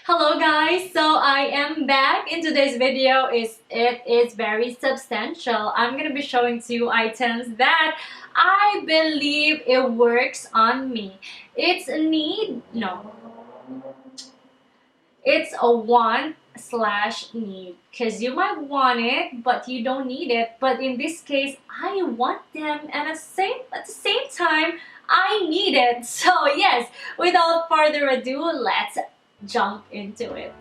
Hello guys, so I am back. In today's video it is very substantial. I'm gonna be showing 2 items that I believe it works on me. It's a need, no, it's a want slash need, because you might want it but you don't need it. But in this case, I want them, and at the same time I need it. So yes, without further ado, let's jump into it.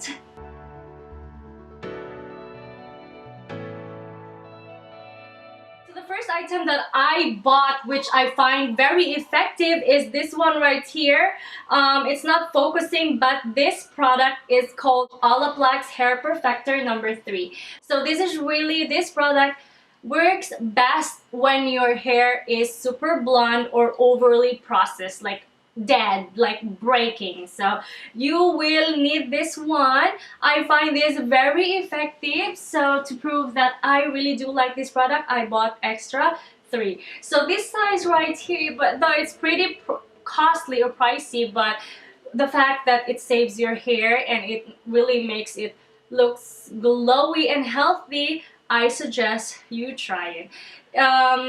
So the first item that I bought, which I find very effective, is this one right here. It's not focusing, but this product is called Olaplex Hair Perfector number 3. So this product works best when your hair is super blonde or overly processed, like dead, like breaking. So you will need this one. I find this very effective, so to prove that I really do like this product, I bought extra 3. So this size right here, but though it's pretty costly or pricey, but the fact that it saves your hair and it really makes it looks glowy and healthy, I suggest you try it.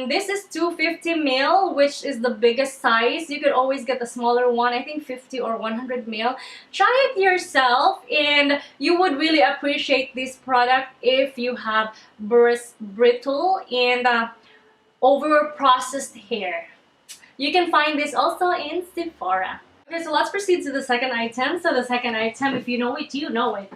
This is 250 ml, which is the biggest size. You could always get the smaller one, I think 50 or 100 ml. Try it yourself, and you would really appreciate this product if you have brittle and over processed hair. You can find this also in Sephora. Okay, so let's proceed to the second item. So the second item, if you know it, you know it.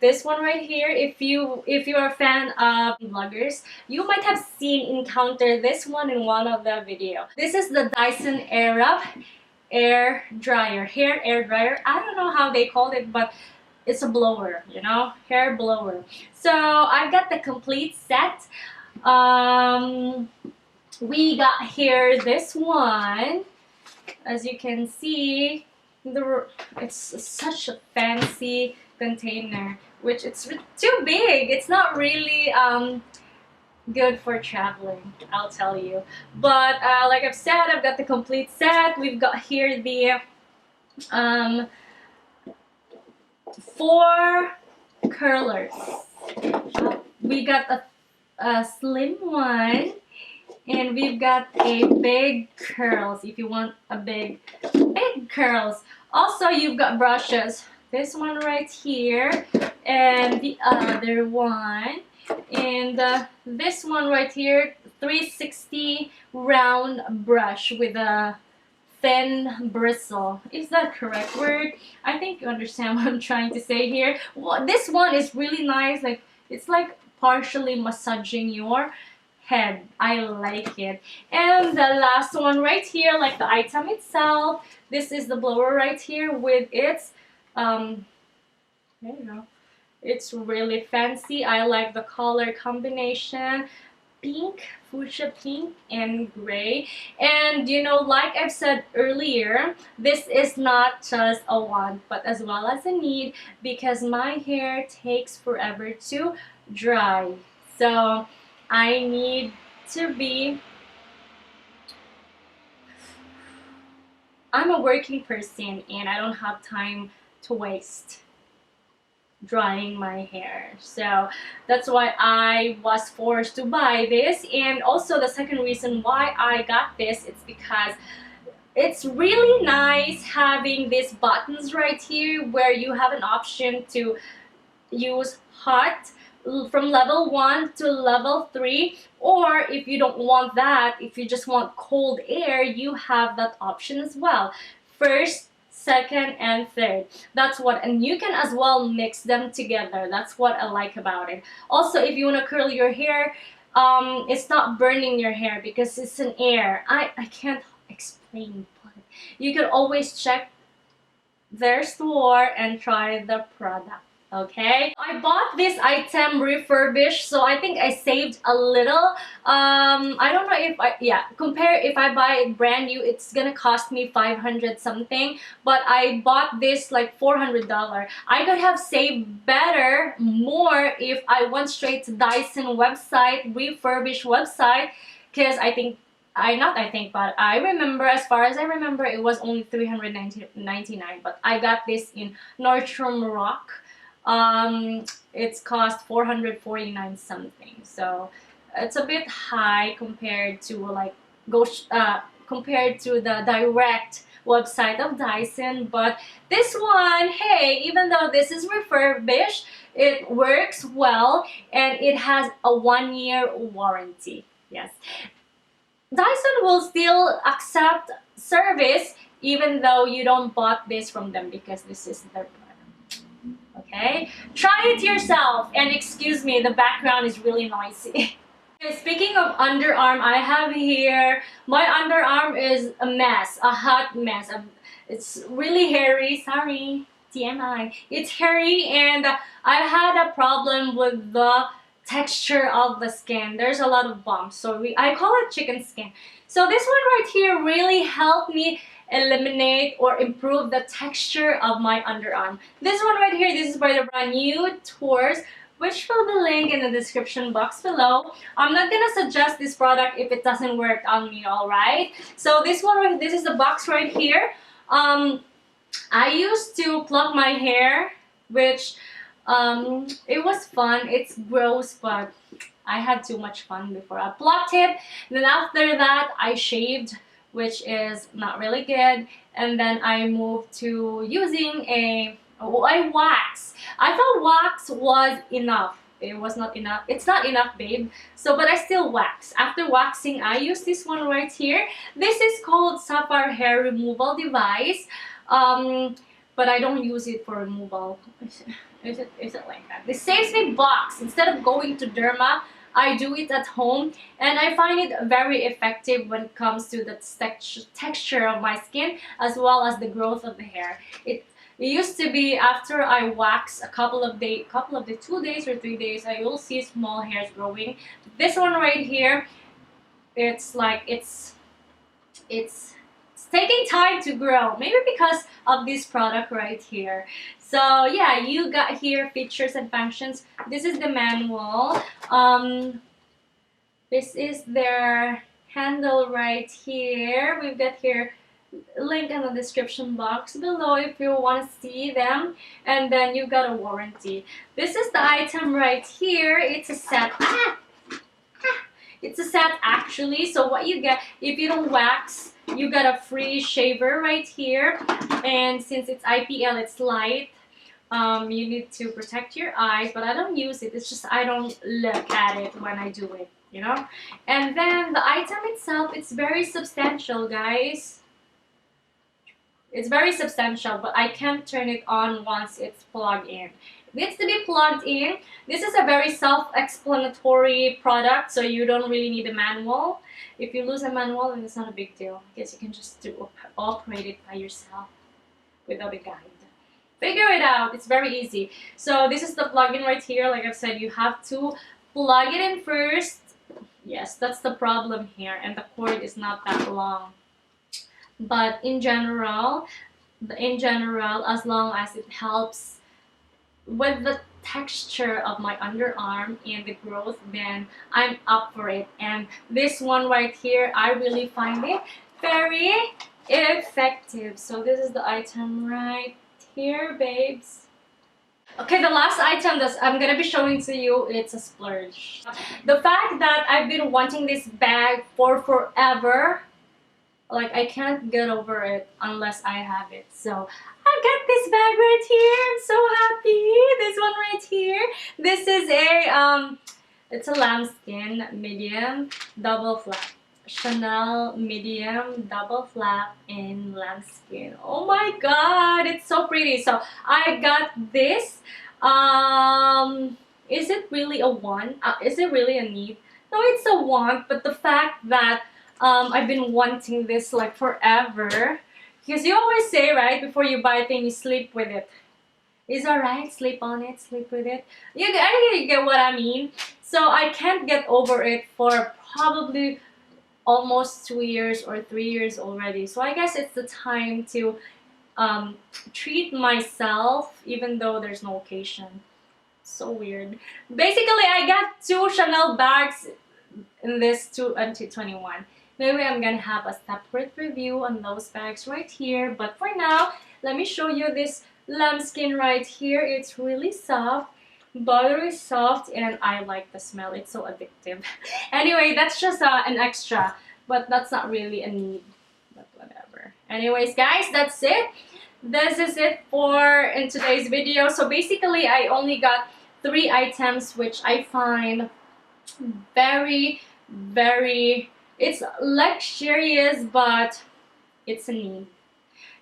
This one right here, if you're a fan of vloggers, you might have encountered this one in one of the video. This is the Dyson Airwrap hair air dryer. I don't know how they called it, but it's a blower, you know, hair blower. So I got the complete set. We got here this one. As you can see, it's such a fancy container, which it's too big. It's not really good for traveling, I'll tell you. But like I've said, I've got the complete set. We've got here the 4 curlers. We got a slim one, and we've got a big curls if you want a big curls. Also, you've got brushes. This one right here, and the other one, and this one right here, 360 round brush with a thin bristle. Is that correct word? I think you understand what I'm trying to say here. Well, this one is really nice. Like, it's like partially massaging your head. I like it. And the last one right here, like the item itself, this is the blower right here with its there you go. It's really fancy. I like the color combination, pink, fuchsia pink, and gray. And you know, like I've said earlier, this is not just a want but as well as a need, because my hair takes forever to dry. So I need to be, I'm a working person and I don't have time to waste drying my hair. So that's why I was forced to buy this. And also the second reason why I got this, it's because it's really nice having these buttons right here where you have an option to use hot from level 1 to level 3, or if you don't want that, if you just want cold air, you have that option as well. First, second, and third. That's what, and you can as well mix them together. That's what I like about it. Also, if you want to curl your hair, it's not burning your hair because it's an air. I can't explain, but you can always check their store and try the product. Okay, I bought this item refurbished, so I think I saved a little. I don't know if compare if I buy it brand new, it's gonna cost me 500 something, but I bought this like $400. I could have saved more if I went straight to Dyson website, refurbished website, because I think but I remember, as far as I remember, it was only 399. But I got this in Nordstrom Rock. It's cost 449 something. So it's a bit high compared to like compared to the direct website of Dyson. But this one, hey, even though this is refurbished, it works well and it has a 1-year warranty. Yes, Dyson will still accept service even though you don't bought this from them, because this is their product. Okay, try it yourself. And excuse me, the background is really noisy. Okay, speaking of underarm, I have here, my underarm is a mess, a hot mess. It's really hairy, sorry, TMI. It's hairy, and I had a problem with the texture of the skin. There's a lot of bumps, so I call it chicken skin. So this one right here really helped me eliminate or improve the texture of my underarm. This one right here, this is by the brand UTours, which will be linked in the description box below. I'm not gonna suggest this product if it doesn't work on me, alright? So this one, this is the box right here. I used to pluck my hair, which it was fun. It's gross, but I had too much fun before I plucked it. Then after that, I shaved, which is not really good. And then I moved to using I wax. I thought wax was enough. It was not enough. It's not enough, babe. So, but I still wax. After waxing, I use this one right here. This is called Sapphire hair removal device. But I don't use it for removal. Is it like that? This saves me bucks. Instead of going to Derma, I do it at home, and I find it very effective when it comes to the texture of my skin as well as the growth of the hair. It used to be after I wax a couple of days, 2 days or 3 days, I will see small hairs growing. This one right here, it's like it's taking time to grow, maybe because of this product right here. So yeah, you got here features and functions. This is the manual. This is their handle right here. We've got here link in the description box below if you want to see them. And then you've got a warranty. This is the item right here. It's a set. It's a set actually. So what you get, if you don't wax, you got a free shaver right here. And since it's IPL, it's light. You need to protect your eyes, but I don't use it. It's just I don't look at it when I do it, you know. And then the item itself, it's very substantial, guys. It's very substantial, but I can't turn it on once it's plugged in. It needs to be plugged in. This is a very self-explanatory product, so you don't really need a manual. If you lose a manual, then it's not a big deal. I guess you can just operate it by yourself without a guide. Figure it out. It's very easy. So this is the plug-in right here. Like I've said, you have to plug it in first. Yes, that's the problem here, and the cord is not that long. But in general, as long as it helps with the texture of my underarm and the growth, then I'm up for it. And this one right here, I really find it very effective. So this is the item right here, babes. Okay, the last item that I'm gonna be showing to you, it's a splurge. The fact that I've been wanting this bag for forever, like I can't get over it unless I have it. So I got this bag right here. I'm so happy. This one right here. This is a it's a lambskin medium double flap. Chanel medium double flap in lambskin. Oh my god, it's so pretty. So I got this. Is it really a want? Is it really a need? No, it's a want, but the fact that I've been wanting this like forever, because you always say, right, before you buy a thing, you sleep with it. Is alright, sleep on it, sleep with it. You get what I mean. So I can't get over it for probably almost 2 years or 3 years already. So I guess it's the time to treat myself even though there's no occasion. So weird. Basically, I got 2 Chanel bags in this 2021. Maybe I'm gonna have a separate review on those bags right here. But for now, let me show you this lambskin right here. It's really soft, buttery soft, and I like the smell. It's so addictive. Anyway, that's just an extra, but that's not really a need. But whatever. Anyways, guys, that's it. This is it for in today's video. So basically, I only got 3 items which I find very, very, it's luxurious, but it's a need.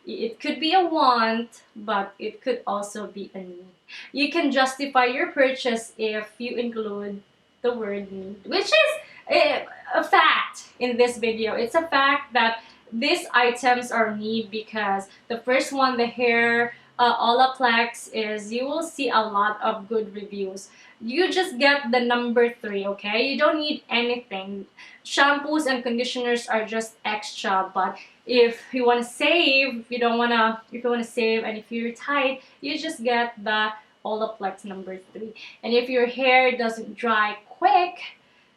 It could be a want, but it could also be a need. You can justify your purchase if you include the word need, which is a fact in this video. It's a fact that these items are need because the first one, the hair Olaplex, is you will see a lot of good reviews. You just get the number 3, okay? You don't need anything. Shampoos and conditioners are just extra, but if you want to save, if you want to save, and if you're tight, you just get the Olaplex number 3. And if your hair doesn't dry quick,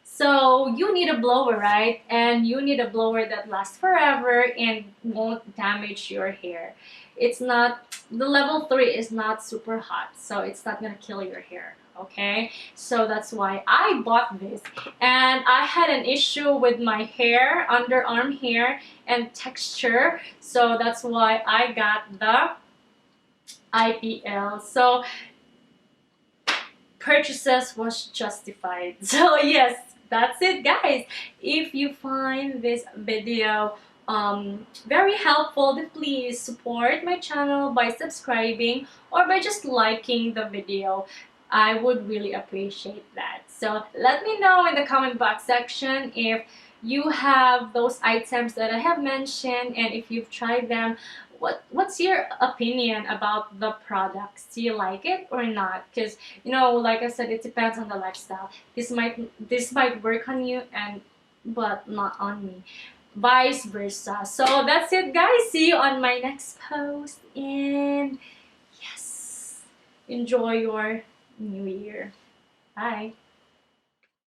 so you need a blower, right? And you need a blower that lasts forever and won't damage your hair. It's not, the level 3 is not super hot, so it's not gonna kill your hair, okay? So that's why I bought this. And I had an issue with my hair, underarm hair, and texture, so that's why I got the IPL. So purchases was justified. So yes, that's it, guys. If you find this video very helpful, then please support my channel by subscribing or by just liking the video. I would really appreciate that. So let me know in the comment box section if you have those items that I have mentioned, and if you've tried them, what's your opinion about the products? Do you like it or not? Because, you know, like I said, it depends on the lifestyle. This might work on you, but not on me, vice versa. So that's it, guys. See you on my next post, and yes, enjoy your new year. Bye.